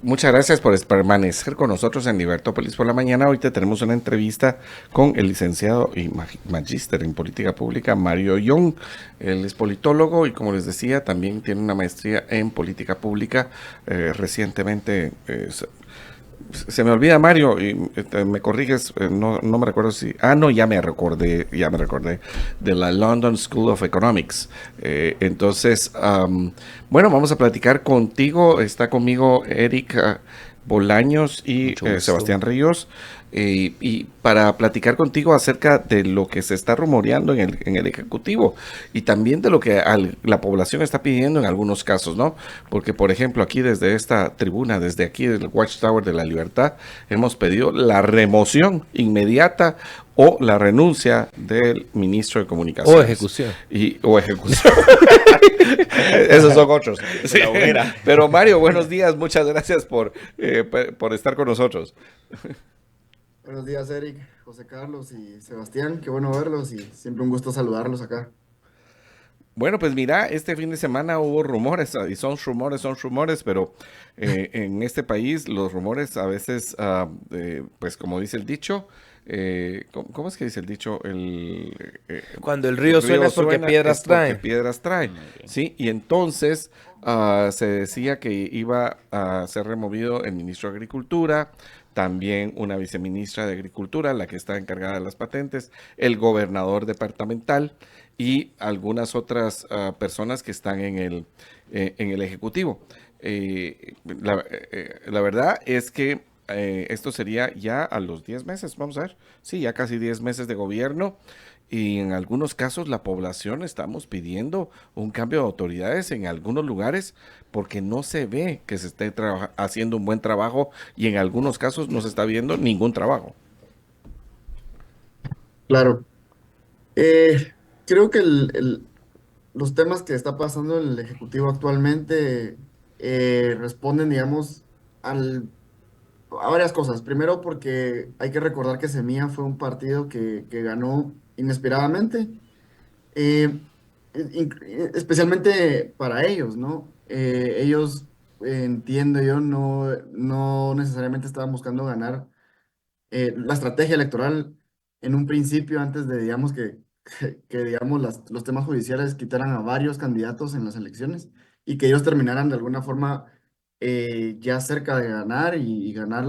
Muchas gracias por permanecer con nosotros en Libertópolis por la mañana. Hoy te tenemos una entrevista con el licenciado y magíster en política pública Mario Young. Él es politólogo y, como les decía, también tiene una maestría en política pública. Recientemente se me olvida, Mario, y me corriges, no me recuerdo si... Ah, no, ya me recordé, de la London School of Economics. Entonces, bueno, vamos a platicar contigo. Está conmigo Eric Bolaños y Mucho gusto. Sebastián Ríos, y para platicar contigo acerca de lo que se está rumoreando en el Ejecutivo y también de lo que la población está pidiendo en algunos casos, ¿no? Porque, por ejemplo, aquí desde esta tribuna, desde aquí del Watchtower de la Libertad, hemos pedido la remoción inmediata o la renuncia del ministro de O Comunicaciones ejecución. o ejecución. Esos son otros. De Sí. la hoguera. Pero Mario, buenos días, muchas gracias por estar con nosotros. Buenos días, Eric, José Carlos y Sebastián. Qué bueno verlos y siempre un gusto saludarlos acá. Bueno, pues mira, este fin de semana hubo rumores, y son rumores, pero en este país los rumores a veces, pues como dice el dicho, ¿cómo es que dice el dicho? Cuando el El río suena río es porque suena es piedras porque trae. piedras trae, ¿sí? Y entonces se decía que iba a ser removido el ministro de Agricultura, también una viceministra de Agricultura, la que está encargada de las patentes, el gobernador departamental y algunas otras personas que están en el Ejecutivo. La verdad es que esto sería ya a los 10 meses, vamos a ver, sí, ya casi 10 meses de gobierno, y en algunos casos la población estamos pidiendo un cambio de autoridades en algunos lugares porque no se ve que se esté haciendo un buen trabajo y en algunos casos no se está viendo ningún trabajo. Claro. Eh, Creo que los temas que está pasando en el Ejecutivo actualmente responden, digamos, a varias cosas. Primero, porque hay que recordar que Semilla fue un partido que ganó inesperadamente, eh, especialmente para ellos, ¿no? Ellos, entiendo yo, no necesariamente estaban buscando ganar la estrategia electoral en un principio, antes de, digamos, que, digamos, los temas judiciales quitaran a varios candidatos en las elecciones y que ellos terminaran de alguna forma ya cerca de ganar y ganar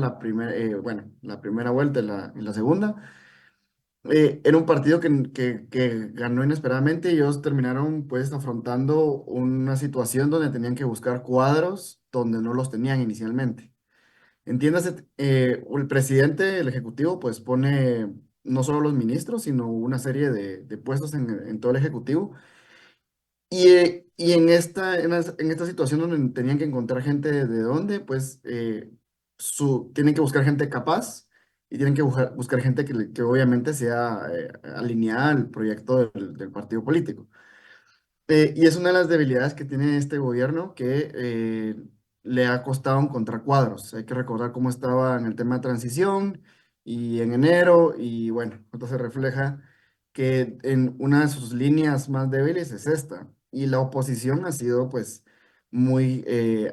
bueno, la primera vuelta y la segunda. Era un partido que ganó inesperadamente y ellos terminaron pues afrontando una situación donde tenían que buscar cuadros donde no los tenían inicialmente. Entiéndase, el presidente, el ejecutivo, pues pone no solo los ministros, sino una serie de puestos en todo el ejecutivo. Y en esta situación donde tenían que encontrar gente de dónde, pues tienen que buscar gente capaz y tienen que buscar gente que obviamente sea alineada al proyecto del partido político. Y es una de las debilidades que tiene este gobierno que le ha costado encontrar cuadros. Hay que recordar cómo estaba en el tema de transición y en enero, y bueno, entonces se refleja que en una de sus líneas más débiles es esta. Y la oposición ha sido pues muy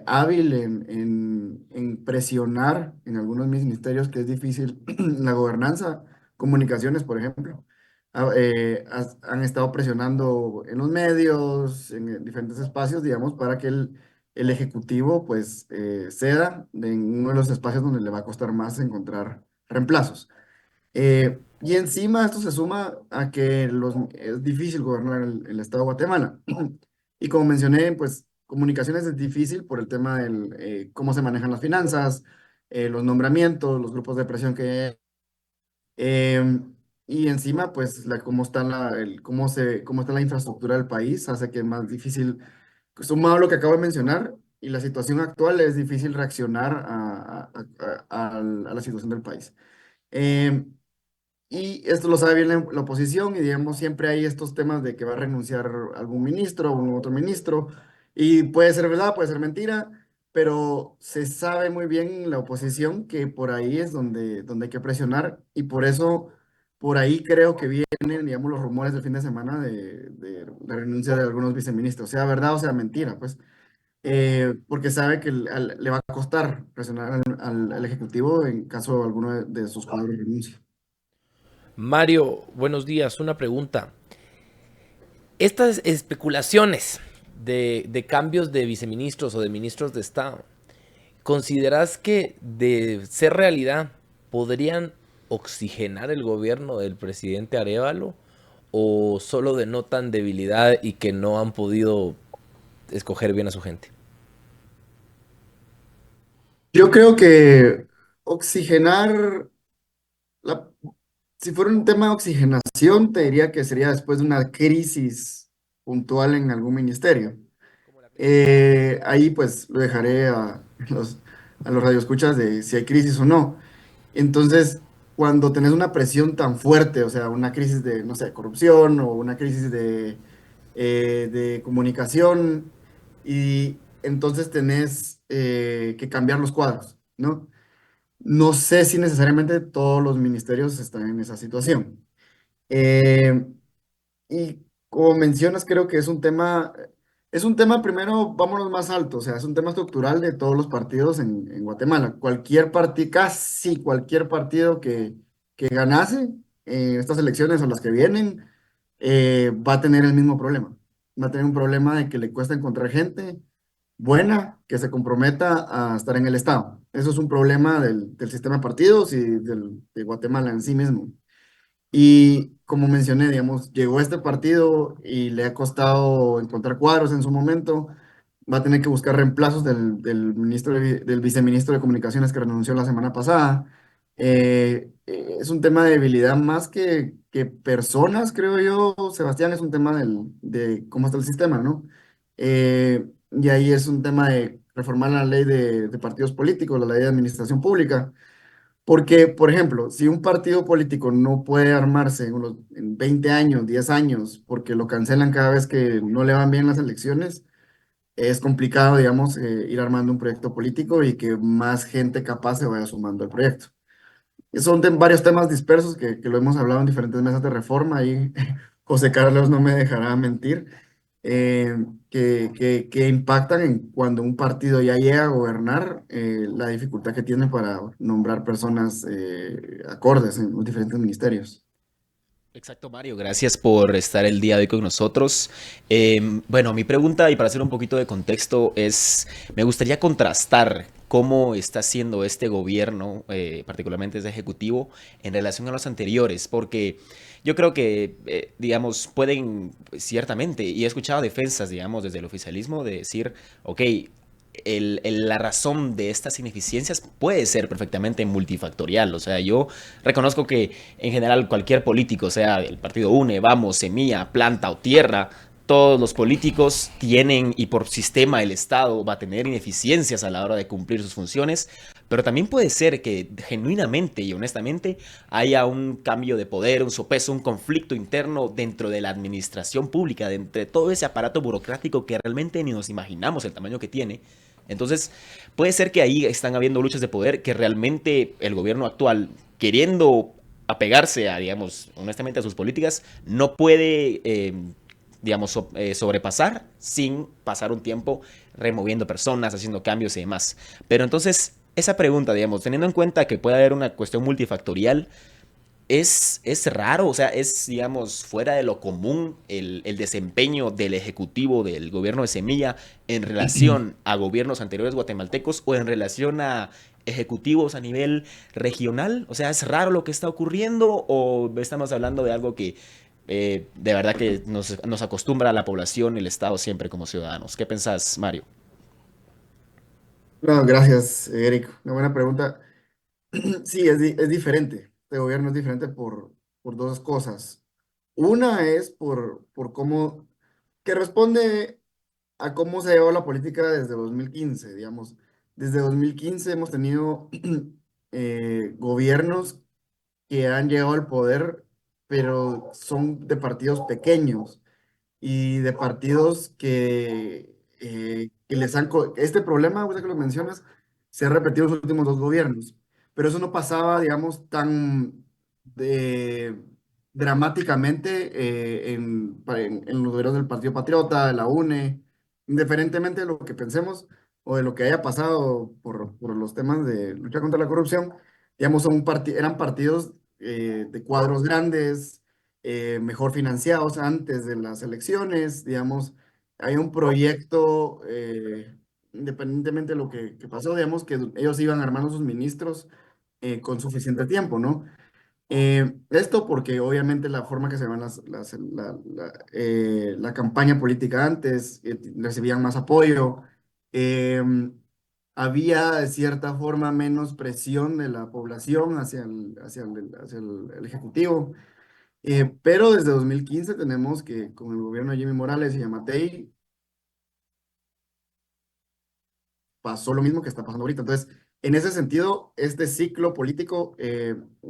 hábil en presionar en algunos ministerios que es difícil la gobernanza, comunicaciones, por ejemplo han estado presionando en los medios, en diferentes espacios, digamos, para que el ejecutivo, pues, ceda en uno de los espacios donde le va a costar más encontrar reemplazos. Y encima esto se suma a que es difícil gobernar el Estado de Guatemala. Y como mencioné, pues, comunicaciones es difícil por el tema del cómo se manejan las finanzas, los nombramientos, los grupos de presión que y encima, pues, cómo está la infraestructura del país hace que es más difícil, sumado a lo que acabo de mencionar, y la situación actual es difícil reaccionar a la situación del país. Em, y esto lo sabe bien la oposición y digamos siempre hay estos temas de que va a renunciar algún ministro o otro ministro y puede ser verdad, puede ser mentira, pero se sabe muy bien en la oposición que por ahí es donde hay que presionar y por eso por ahí creo que vienen, digamos, los rumores del fin de semana de renuncia de algunos viceministros, sea verdad o sea mentira, pues. porque sabe que le va a costar presionar al Ejecutivo en caso alguno de sus cuadros renuncie. Mario, buenos días. Una pregunta. Estas especulaciones de cambios de viceministros o de ministros de Estado, ¿consideras que de ser realidad podrían oxigenar el gobierno del presidente Arévalo o solo denotan debilidad y que no han podido escoger bien a su gente? Yo creo que oxigenar, la, si fuera un tema de oxigenación, te diría que sería después de una crisis puntual en algún ministerio. Ahí pues lo dejaré a los radioescuchas de si hay crisis o no. Entonces, cuando tenés una presión tan fuerte, o sea, una crisis de, no sé, corrupción o una crisis de comunicación, y entonces tenés que cambiar los cuadros, ¿no? No sé si necesariamente todos los ministerios están en esa situación. Eh, y como mencionas, creo que es un tema primero, vámonos más alto, o sea, es un tema estructural de todos los partidos en Guatemala. Cualquier partido, casi cualquier partido que ganase estas elecciones o las que vienen, va a tener el mismo problema. Va a tener un problema de que le cuesta encontrar gente buena que se comprometa a estar en el Estado. Eso es un problema del sistema de partidos y de Guatemala en sí mismo. Y como mencioné, digamos, llegó este partido y le ha costado encontrar cuadros en su momento. Va a tener que buscar reemplazos del del viceministro de Comunicaciones que renunció la semana pasada. Es un tema de debilidad más que personas, creo yo, Sebastián, es un tema de cómo está el sistema, ¿no? Y ahí es un tema de reformar la ley de partidos políticos, la ley de administración pública porque, por ejemplo, si un partido político no puede armarse en 20 años, 10 años, porque lo cancelan cada vez que no le van bien las elecciones, es complicado, digamos, ir armando un proyecto político y que más gente capaz se vaya sumando al proyecto. Son varios temas dispersos que lo hemos hablado en diferentes mesas de reforma y José Carlos no me dejará mentir, que impactan en cuando un partido ya llega a gobernar, la dificultad que tiene para nombrar personas acordes en los diferentes ministerios. Exacto, Mario. Gracias por estar el día de hoy con nosotros. Bueno, mi pregunta, y para hacer un poquito de contexto, es, me gustaría contrastar cómo está siendo este gobierno, particularmente este ejecutivo, en relación a los anteriores, porque yo creo que, digamos, pueden ciertamente, y he escuchado defensas, digamos, desde el oficialismo, de decir, ok, la razón de estas ineficiencias puede ser perfectamente multifactorial. O sea, yo reconozco que en general cualquier político, sea el partido UNE, Vamos, Semilla, Planta o Tierra, todos los políticos tienen y por sistema el Estado va a tener ineficiencias a la hora de cumplir sus funciones, pero también puede ser que genuinamente y honestamente haya un cambio de poder, un sopeso, un conflicto interno dentro de la administración pública, de todo ese aparato burocrático que realmente ni nos imaginamos el tamaño que tiene. Entonces, puede ser que ahí están habiendo luchas de poder que realmente el gobierno actual, queriendo apegarse a, digamos, honestamente a sus políticas, no puede, digamos, sobrepasar sin pasar un tiempo removiendo personas, haciendo cambios y demás. Pero entonces, esa pregunta, digamos, teniendo en cuenta que puede haber una cuestión multifactorial, es raro, o sea, es, digamos, fuera de lo común el desempeño del ejecutivo del gobierno de Semilla en relación a gobiernos anteriores guatemaltecos o en relación a ejecutivos a nivel regional. O sea, ¿es raro lo que está ocurriendo o estamos hablando de algo que de verdad que nos acostumbra a la población y el Estado siempre como ciudadanos? ¿Qué pensás, Mario? No, gracias, Eric. Una buena pregunta. Sí, es diferente. Este gobierno es diferente por dos cosas. Una es por cómo, que responde a cómo se ha llevado la política desde 2015, digamos. Desde 2015 hemos tenido gobiernos que han llegado al poder, pero son de partidos pequeños y de partidos que les han... Este problema, ahorita que lo mencionas, se ha repetido en los últimos dos gobiernos, pero eso no pasaba, digamos, tan de, dramáticamente en los gobiernos del Partido Patriota, de la UNE. indiferentemente de lo que pensemos o de lo que haya pasado por los temas de lucha contra la corrupción, digamos, eran partidos de cuadros grandes, mejor financiados antes de las elecciones, digamos, hay un proyecto, independientemente de lo que pasó, digamos, que ellos iban armando sus ministros con suficiente tiempo, ¿no? Esto porque obviamente la forma que se van la campaña política antes, recibían más apoyo, eh, había de cierta forma menos presión de la población hacia el Ejecutivo, pero desde 2015 tenemos que con el gobierno de Jimmy Morales y Yamatei pasó lo mismo que está pasando ahorita. Entonces, en ese sentido, este ciclo político,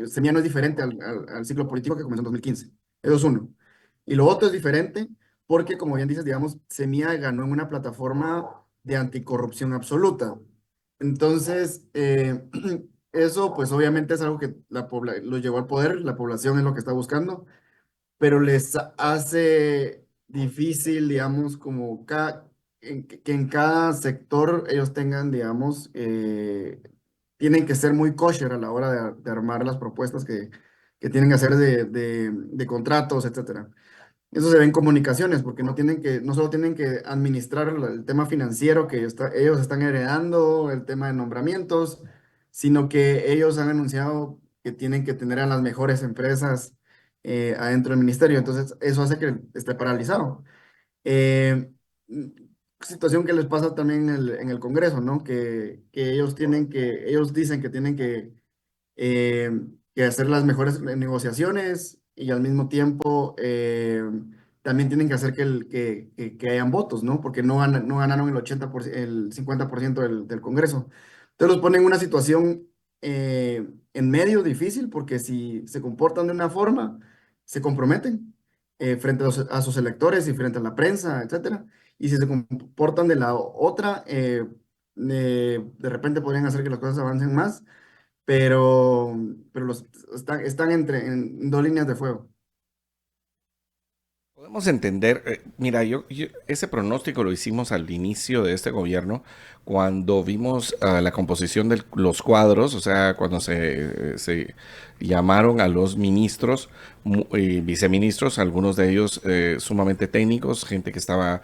Semilla no es diferente al ciclo político que comenzó en 2015. Eso es uno. Y lo otro es diferente porque, como bien dices, digamos, Semilla ganó en una plataforma de anticorrupción absoluta. Entonces, eso pues obviamente es algo que lo llevó al poder, la población es lo que está buscando, pero les hace difícil, digamos, como que en cada sector ellos tengan, digamos, tienen que ser muy kosher a la hora de armar las propuestas que tienen que hacer de contratos, etcétera. Eso se ve en comunicaciones, porque no solo tienen que administrar el tema financiero que ellos están heredando, el tema de nombramientos, sino que ellos han anunciado que tienen que tener a las mejores empresas adentro del ministerio. Entonces, eso hace que esté paralizado. Eh, mm, Situación que les pasa también en el Congreso, ¿no? Que ellos dicen que tienen eh, que hacer las mejores negociaciones y al mismo tiempo también tienen que hacer que hayan votos, ¿no? Porque no ganaron el 80%, el 50% del Congreso. Entonces los ponen en una situación en medio difícil porque si se comportan de una forma, se comprometen frente a sus electores y frente a la prensa, etcétera. Y si se comportan de la otra, de repente podrían hacer que las cosas avancen más, pero están en dos líneas de fuego. Podemos entender, mira, ese pronóstico lo hicimos al inicio de este gobierno, cuando vimos la composición de los cuadros, o sea, cuando se llamaron a los ministros y viceministros, algunos de ellos sumamente técnicos, gente que estaba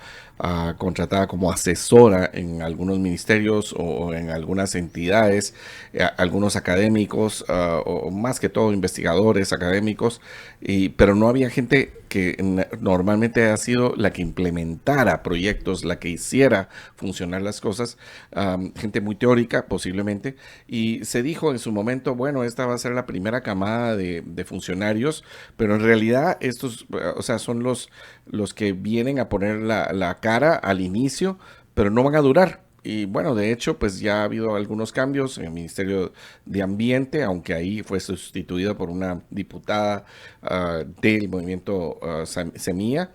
contratada como asesora en algunos ministerios o en algunas entidades, algunos académicos, o más que todo investigadores académicos, pero no había gente que normalmente ha sido la que implementara proyectos, la que hiciera funcionar las cosas, gente muy teórica posiblemente, y se dijo en su momento, bueno, esta va a ser la primera camada de funcionarios, pero en realidad estos, o sea, son los que vienen a poner la cara al inicio, pero no van a durar. Y bueno, de hecho, pues ya ha habido algunos cambios en el Ministerio de Ambiente, aunque ahí fue sustituido por una diputada del movimiento Semilla.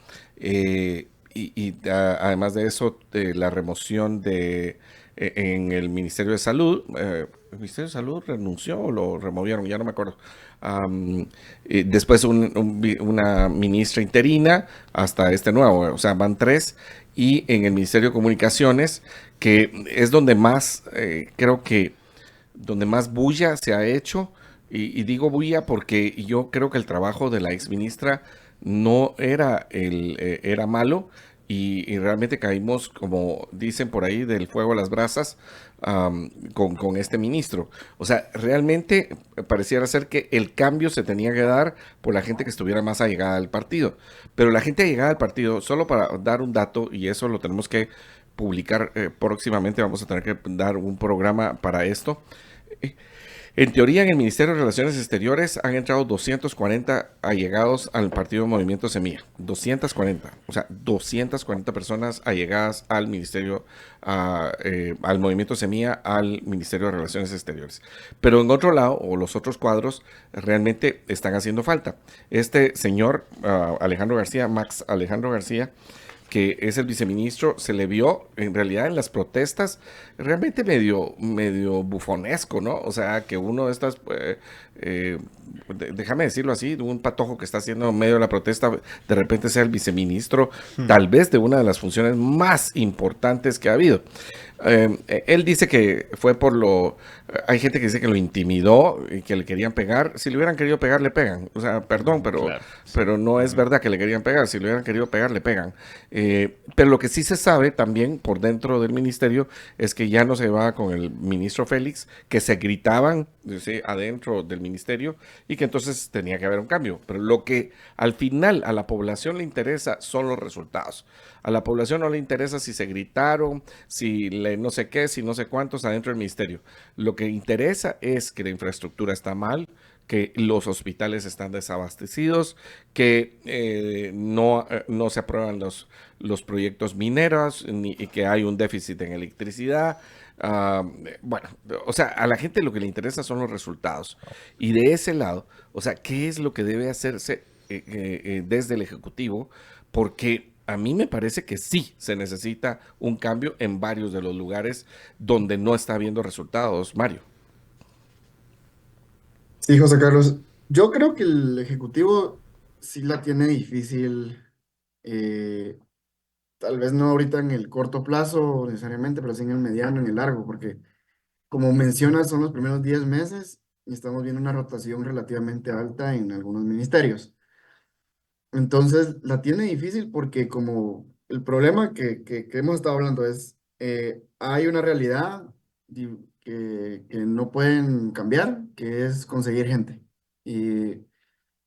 Además de eso, la remoción en el Ministerio de Salud. ¿El Ministerio de Salud renunció o lo removieron? Ya no me acuerdo. Después una ministra interina hasta este nuevo, o sea, van tres. Y en el Ministerio de Comunicaciones, que es donde más, creo que, donde más bulla se ha hecho. Y digo bulla porque yo creo que el trabajo de la exministra no era malo, y realmente caímos, como dicen por ahí, del fuego a las brasas con este ministro. O sea, realmente pareciera ser que el cambio se tenía que dar por la gente que estuviera más allegada al partido. Pero la gente allegada al partido, solo para dar un dato, y eso lo tenemos que publicar próximamente, vamos a tener que dar un programa para esto. En teoría, en el Ministerio de Relaciones Exteriores han entrado 240 allegados al partido Movimiento Semilla. 240. O sea, 240 personas allegadas al Ministerio, al Movimiento Semilla, al Ministerio de Relaciones Exteriores. Pero en otro lado, o los otros cuadros, realmente están haciendo falta. Este señor, Max Alejandro García, que es el viceministro, se le vio en realidad en las protestas realmente medio bufonesco, ¿no? O sea, que uno de estas eh, déjame decirlo así, un patojo que está haciendo en medio de la protesta, de repente sea el viceministro, tal vez de una de las funciones más importantes que ha habido. Él dice que fue por lo... Hay gente que dice que lo intimidó y que le querían pegar. Si le hubieran querido pegar, le pegan. O sea, perdón, Claro. pero no es verdad que le querían pegar. Si le hubieran querido pegar, le pegan. Pero lo que sí se sabe también por dentro del ministerio es que ya no se va con el ministro Félix, que se gritaban, ¿sí?, adentro del ministerio, y que entonces tenía que haber un cambio. Pero lo que al final a la población le interesa son los resultados. A la población no le interesa si se gritaron, si le no sé qué, si no sé cuántos adentro del ministerio. Lo que interesa es que la infraestructura está mal, que los hospitales están desabastecidos, que no se aprueban los proyectos mineros y que hay un déficit en electricidad. Bueno, o sea, a la gente lo que le interesa son los resultados. Y de ese lado, o sea, ¿qué es lo que debe hacerse desde el Ejecutivo? Porque a mí me parece que sí se necesita un cambio en varios de los lugares donde no está habiendo resultados, Mario. Sí, José Carlos, yo creo que el Ejecutivo sí la tiene difícil, eh, tal vez no ahorita en el corto plazo necesariamente, pero sí en el mediano, en el largo, porque como mencionas, son los primeros 10 meses y estamos viendo una rotación relativamente alta en algunos ministerios. Entonces, la tiene difícil porque como el problema que hemos estado hablando es, hay una realidad que no pueden cambiar, que es conseguir gente. Y,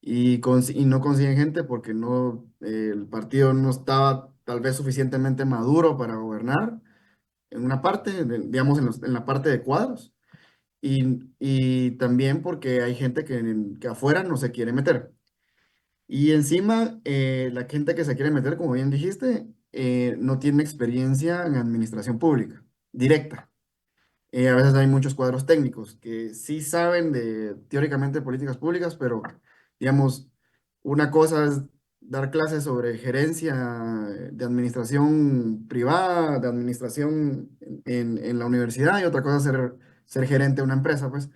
y no consiguen gente porque no, el partido no estaba tal vez suficientemente maduro para gobernar en una parte, digamos, en la parte de cuadros. Y también porque hay gente que afuera no se quiere meter. Y encima, la gente que se quiere meter, como bien dijiste, no tiene experiencia en administración pública, directa. A veces hay muchos cuadros técnicos que sí saben de, teóricamente, políticas públicas, pero, digamos, una cosa es dar clases sobre gerencia de administración privada, de administración en la universidad, y otra cosa es ser gerente de una empresa, pues.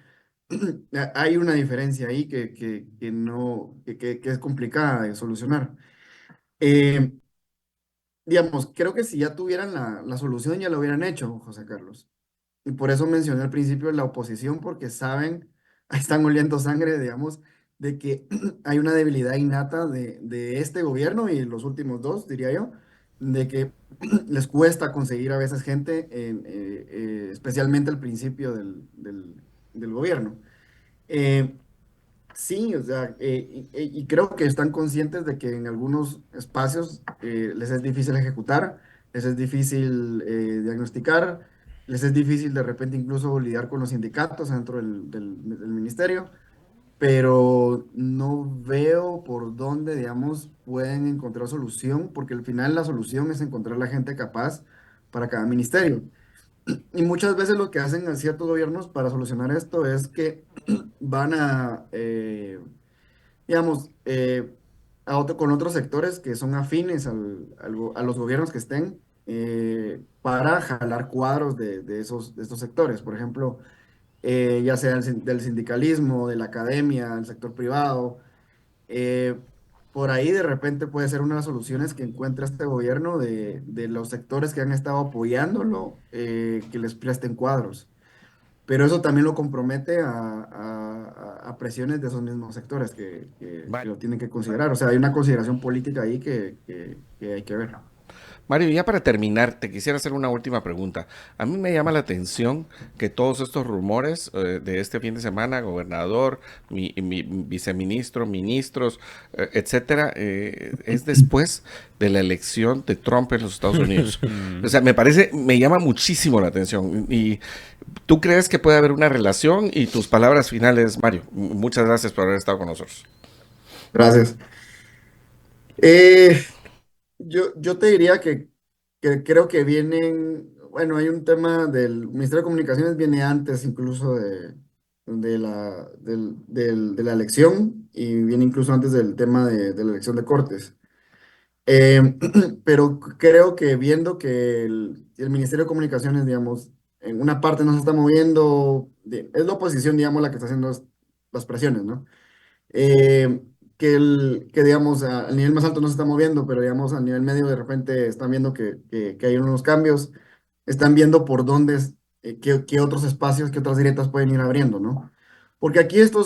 Hay una diferencia ahí que no, que es complicada de solucionar. Eh, digamos, creo que si ya tuvieran la solución ya lo hubieran hecho, José Carlos. Y por eso mencioné al principio la oposición, porque saben, están oliendo sangre, digamos, de que hay una debilidad innata de este gobierno y los últimos dos, diría yo, de que les cuesta conseguir a veces gente, especialmente al principio del gobierno. Eh, Sí, o sea, y creo que están conscientes de que en algunos espacios les es difícil ejecutar, les es difícil diagnosticar, les es difícil de repente incluso lidiar con los sindicatos dentro del ministerio, pero no veo por dónde, digamos, pueden encontrar solución, porque al final la solución es encontrar la gente capaz para cada ministerio. Y muchas veces lo que hacen a ciertos gobiernos para solucionar esto es que van a digamos, con otros sectores que son afines a los gobiernos que estén, para jalar cuadros de estos sectores. Por ejemplo, ya sea del sindicalismo, de la academia, del sector privado. eh, por ahí de repente puede ser una de las soluciones que encuentra este gobierno de los sectores que han estado apoyándolo, que les presten cuadros. Pero eso también lo compromete a presiones de esos mismos sectores que lo tienen que considerar. O sea, hay una consideración política ahí que hay que ver. Mario, ya para terminar, te quisiera hacer una última pregunta. A mí me llama la atención que todos estos rumores de este fin de semana, gobernador, mi viceministro, ministros, etcétera, es después de la elección de Trump en los Estados Unidos. O sea, me llama muchísimo la atención. ¿Y tú crees que puede haber una relación? Y tus palabras finales, Mario. Muchas gracias por haber estado con nosotros. Gracias. Eh, yo te diría que creo que vienen, bueno, hay un tema del Ministerio de Comunicaciones, viene antes incluso de la elección y viene incluso antes del tema de la elección de Cortes. Pero creo que viendo que el Ministerio de Comunicaciones, digamos, en una parte no se está moviendo, es la oposición, digamos, la que está haciendo las presiones, ¿no? Eh, que digamos, al nivel más alto no se está moviendo, pero digamos, al nivel medio de repente están viendo que hay unos cambios, están viendo por dónde, qué otros espacios, qué otras grietas pueden ir abriendo, ¿no? Porque aquí esto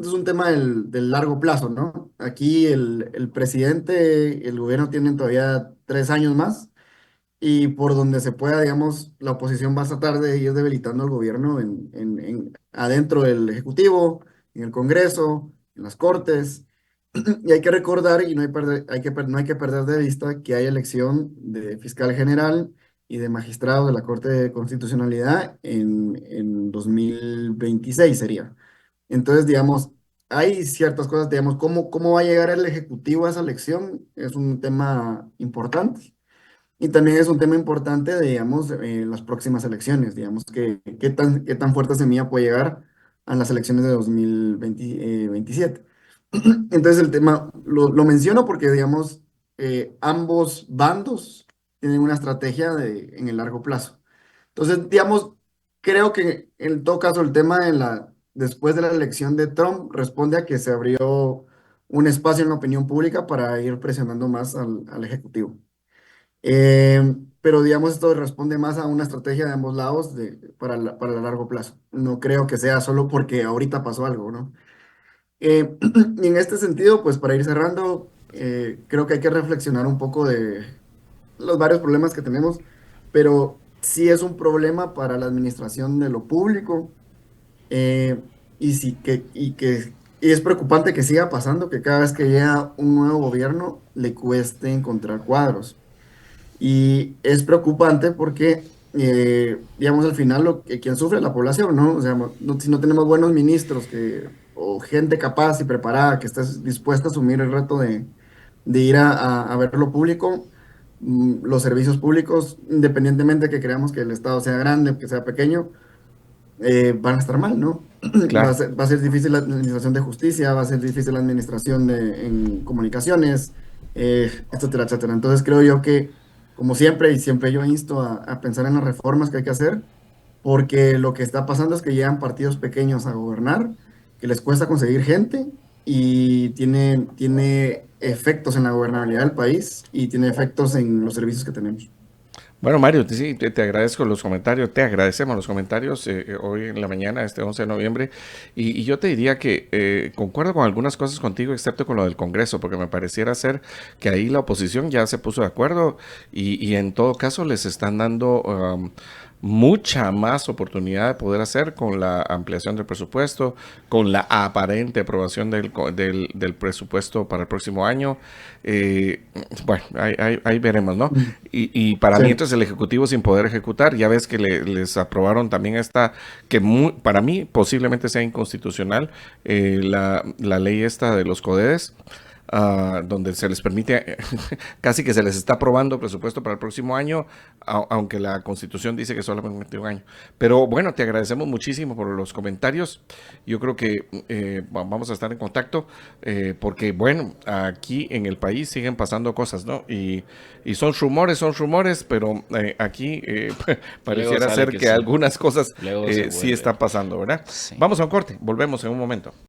es un tema del largo plazo, ¿no? Aquí el presidente, el gobierno tienen todavía 3 años más y por donde se pueda, digamos, la oposición va a tratar de ir debilitando al gobierno adentro del Ejecutivo, en el Congreso, en las Cortes. Y hay que recordar, y no no hay que perder de vista que hay elección de fiscal general y de magistrado de la Corte de Constitucionalidad en 2026 sería. Entonces, digamos, hay ciertas cosas, digamos, cómo va a llegar el Ejecutivo a esa elección es un tema importante. Y también es un tema importante, digamos, las próximas elecciones, digamos, qué tan fuerte semilla puede llegar a las elecciones de 2027. Entonces el tema lo menciono porque, digamos, ambos bandos tienen una estrategia en el largo plazo. Entonces, digamos, creo que en todo caso el tema después de la elección de Trump responde a que se abrió un espacio en la opinión pública para ir presionando más al Ejecutivo. Pero digamos, esto responde más a una estrategia de ambos lados para el largo plazo. No creo que sea solo porque ahorita pasó algo, ¿no? Y en este sentido, pues para ir cerrando, creo que hay que reflexionar un poco de los varios problemas que tenemos, pero sí es un problema para la administración de lo público, eh, y es preocupante que siga pasando, que cada vez que llega un nuevo gobierno le cueste encontrar cuadros. Y es preocupante porque, digamos, al final quien sufre es la población, ¿no? O sea, si no tenemos buenos ministros o gente capaz y preparada que esté dispuesta a asumir el reto de ir a ver lo público, los servicios públicos, independientemente de que creamos que el Estado sea grande, que sea pequeño, van a estar mal, ¿no? Claro. Va a ser difícil la administración de justicia, va a ser difícil la administración en comunicaciones, etcétera, etcétera. Entonces creo yo que, como siempre, y siempre yo insto a pensar en las reformas que hay que hacer, porque lo que está pasando es que llegan partidos pequeños a gobernar, que les cuesta conseguir gente y tiene efectos en la gobernabilidad del país y tiene efectos en los servicios que tenemos. Bueno, Mario, sí, te agradezco los comentarios, te agradecemos los comentarios hoy en la mañana, este 11 de noviembre, y yo te diría que concuerdo con algunas cosas contigo, excepto con lo del Congreso, porque me pareciera ser que ahí la oposición ya se puso de acuerdo y en todo caso les están dando mucha más oportunidad de poder hacer con la ampliación del presupuesto, con la aparente aprobación del presupuesto para el próximo año. Eh, bueno, ahí veremos, ¿no? Y para mí Sí. entonces el Ejecutivo sin poder ejecutar, ya ves que les aprobaron también esta, que para mí posiblemente sea inconstitucional, la ley esta de los CODES, donde se les permite, casi que se les está aprobando presupuesto para el próximo año, aunque la Constitución dice que solamente un año. Pero bueno, te agradecemos muchísimo por los comentarios. Yo creo que vamos a estar en contacto, porque bueno, aquí en el país siguen pasando cosas, ¿no? Y son rumores, pero aquí pareciera sale ser que que sí. algunas cosas Luego se sí vuelve. está pasando, ¿verdad? Sí. Vamos a un corte, volvemos en un momento.